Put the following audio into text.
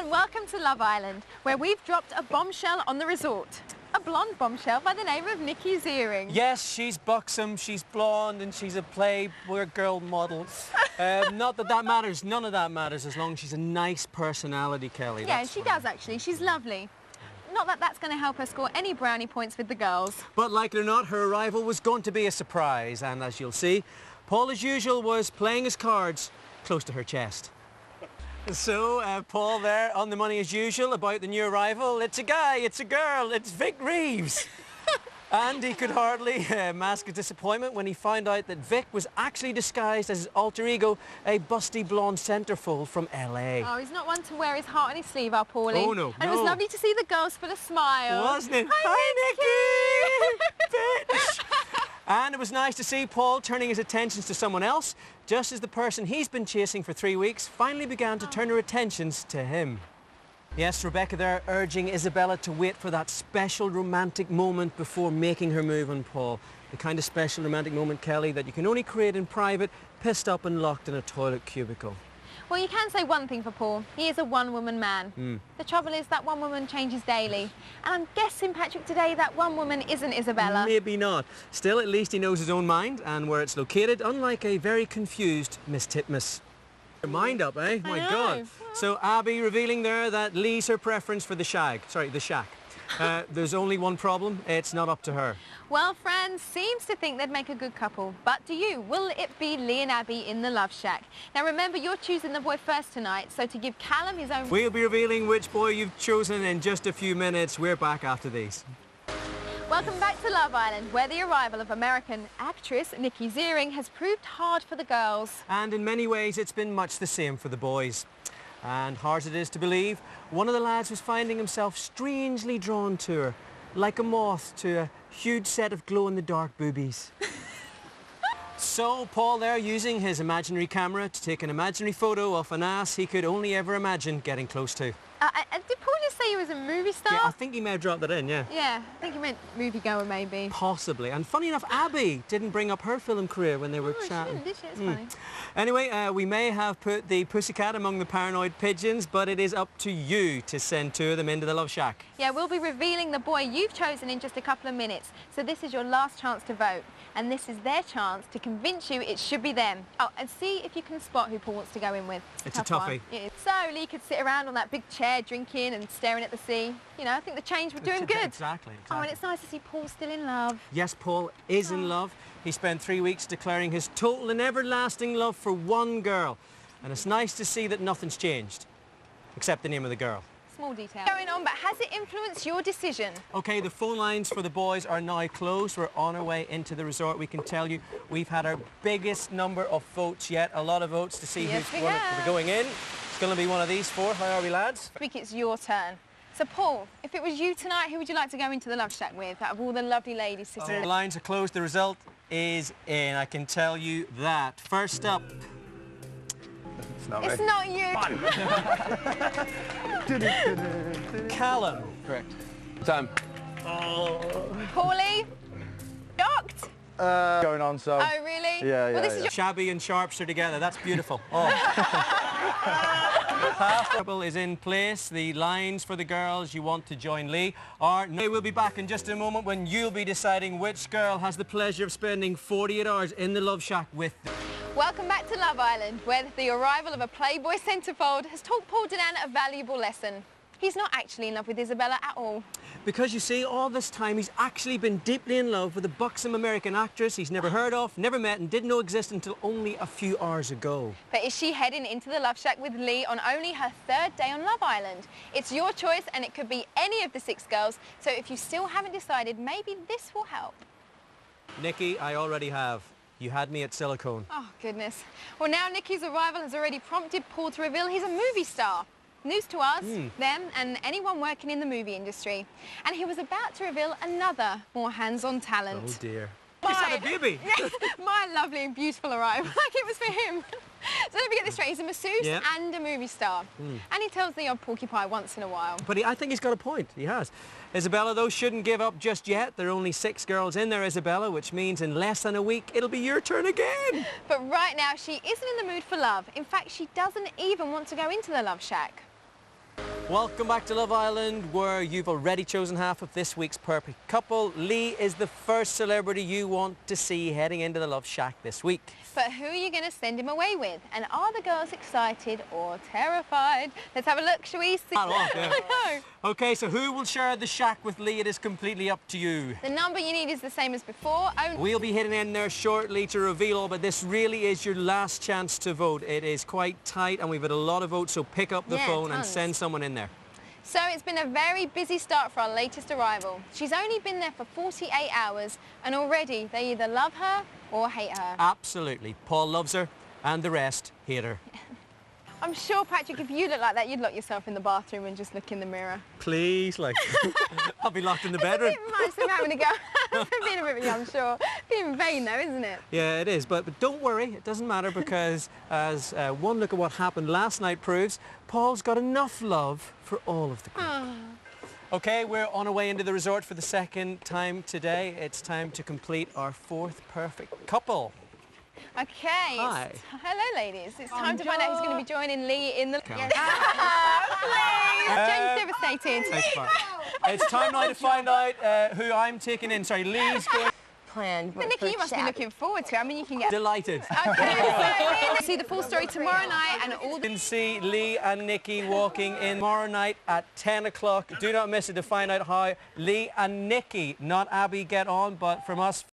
and welcome to Love Island, where we've dropped a bombshell on the resort. A blonde bombshell by the name of Nikki Ziering. Yes, she's buxom, she's blonde, and she's a Playboy girl model. Not that that matters, none of that matters, as long as she's a nice personality, Kelly. Yeah, she does actually. She's lovely. Not that that's going to help her score any brownie points with the girls. But like it or not, her arrival was going to be a surprise, and as you'll see, Paul, as usual, was playing his cards close to her chest. So, Paul there, on the money as usual, about the new arrival. It's a guy, it's a girl, it's Vic Reeves. And he could hardly mask his disappointment when he found out that Vic was actually disguised as his alter ego, a busty blonde centrefold from LA. Oh, he's not one to wear his heart on his sleeve, our Paulie. Oh, no, And it was lovely to see the girls full of smiles. Wasn't it? Hi, Nikki! Bitch! And it was nice to see Paul turning his attentions to someone else, just as the person he's been chasing for 3 weeks finally began to turn her attentions to him. Yes, Rebecca there urging Isabella to wait for that special romantic moment before making her move on Paul. The kind of special romantic moment, Kelly, that you can only create in private, pissed up and locked in a toilet cubicle. Well, you can say one thing for Paul. He is a one-woman man. The trouble is that one woman changes daily. And I'm guessing, Patrick, today that one woman isn't Isabella. Maybe not. Still, at least he knows his own mind and where it's located, unlike a very confused Miss Titmus. Your mind up, eh? My God. So Abby revealing there that Lee's her preference for the shack. There's only one problem. It's not up to her. Well, Fran seems to think they'd make a good couple. But do you? Will it be Lee and Abby in the Love Shack? Now, remember, you're choosing the boy first tonight, so to give Callum his own... We'll be revealing which boy you've chosen in just a few minutes. We're back after these. Welcome back to Love Island, where the arrival of American actress Nikki Ziering has proved hard for the girls. And in many ways, it's been much the same for the boys. And hard as it is to believe, one of the lads was finding himself strangely drawn to her, like a moth to a huge set of glow-in-the-dark boobies. So Paul there using his imaginary camera to take an imaginary photo of an ass he could only ever imagine getting close to. Did Paul just say he was a movie star? Yeah, I think he may have dropped that in, yeah. Yeah, I think he meant moviegoer, maybe. Possibly. And funny enough, Abby didn't bring up her film career when they were chatting. She didn't, did she? It's funny. Anyway, we may have put the pussycat among the paranoid pigeons, but it is up to you to send two of them into the Love Shack. Yeah, we'll be revealing the boy you've chosen in just a couple of minutes. So this is your last chance to vote. And this is their chance to convince you it should be them. Oh, and see if you can spot who Paul wants to go in with. It's a toughie. So Lee could sit around on that big chair drinking and staring at the sea. You know, I think the change would do him good. Exactly. Oh, and it's nice to see Paul still in love. Yes, Paul is in love. He spent 3 weeks declaring his total and everlasting love for one girl. And it's nice to see that nothing's changed, except the name of the girl. Small detail going on, but has it influenced your decision? OK, the phone lines for the boys are now closed. We're on our way into the resort. We can tell you we've had our biggest number of votes yet. A lot of votes to see who's going in. It's going to be one of these four. How are we, lads? I think it's your turn. So, Paul, if it was you tonight, who would you like to go into the Love Shack with, out of all the lovely ladies sitting there? The lines are closed. The result is in. I can tell you that. First up... It's not you. Callum. Correct. Time. Paulie? Shocked? Going on, so... Oh, really? Yeah, well, this is Your... Shabby and Sharps are together. That's beautiful. Oh. Half double is in place. The lines for the girls you want to join Lee are... No, we'll be back in just a moment when you'll be deciding which girl has the pleasure of spending 48 hours in the Love Shack with them. Welcome back to Love Island, where the arrival of a Playboy centrefold has taught Paul Denan a valuable lesson. He's not actually in love with Isabella at all. Because, you see, all this time he's actually been deeply in love with a buxom American actress he's never heard of, never met and didn't know existed until only a few hours ago. But is she heading into the Love Shack with Lee on only her 3rd day on Love Island? It's your choice and it could be any of the 6 girls, so if you still haven't decided, maybe this will help. Nikki, I already have. You had me at silicone. Oh, goodness. Well, now Nikki's arrival has already prompted Paul to reveal he's a movie star. News to us, them, and anyone working in the movie industry. And he was about to reveal another more hands-on talent. Oh, dear. He's had a baby. My lovely and beautiful arrival, like it was for him. So let me get this straight, he's a masseuse and a movie star. And he tells the odd porcupine once in a while. But I think he's got a point, he has. Isabella, though, shouldn't give up just yet. There are only 6 girls in there, Isabella, which means in less than a week, it'll be your turn again. But right now, she isn't in the mood for love. In fact, she doesn't even want to go into the Love Shack. Welcome back to Love Island, where you've already chosen half of this week's perfect couple. Lee is the first celebrity you want to see heading into the Love Shack this week. But who are you going to send him away with? And are the girls excited or terrified? Let's have a look, shall we? I know. Okay, so who will share the shack with Lee? It is completely up to you. The number you need is the same as before. We'll be hitting in there shortly to reveal all, but this really is your last chance to vote. It is quite tight and we've had a lot of votes, so pick up the phone and send someone in there. So it's been a very busy start for our latest arrival. She's only been there for 48 hours and already they either love her or hate her. Absolutely. Paul loves her and the rest hate her. I'm sure, Patrick, if you look like that, you'd lock yourself in the bathroom and just look in the mirror. Please, like, I'll be locked in the bedroom. It's a bit much them having to go. Being a bit young, sure. Being vain, though, isn't it? Yeah, it is. But don't worry, it doesn't matter because as one look at what happened last night proves, Paul's got enough love for all of the group. Okay, we're on our way into the resort for the second time today. It's time to complete our fourth perfect couple. Okay. Hi. Hello, ladies. It's time to find out who's going to be joining Lee in the... Yes. Please. Jane's devastated. It's time now to find out who I'm taking in. Sorry, Lee's going... But Nikki, you must be looking forward to it. I mean, you can get... Delighted. Okay, so see the full story tomorrow night and all You the... can see Lee and Nikki walking in tomorrow night at 10 o'clock. Do not miss it to find out how Lee and Nikki, not Abby, get on, but from us...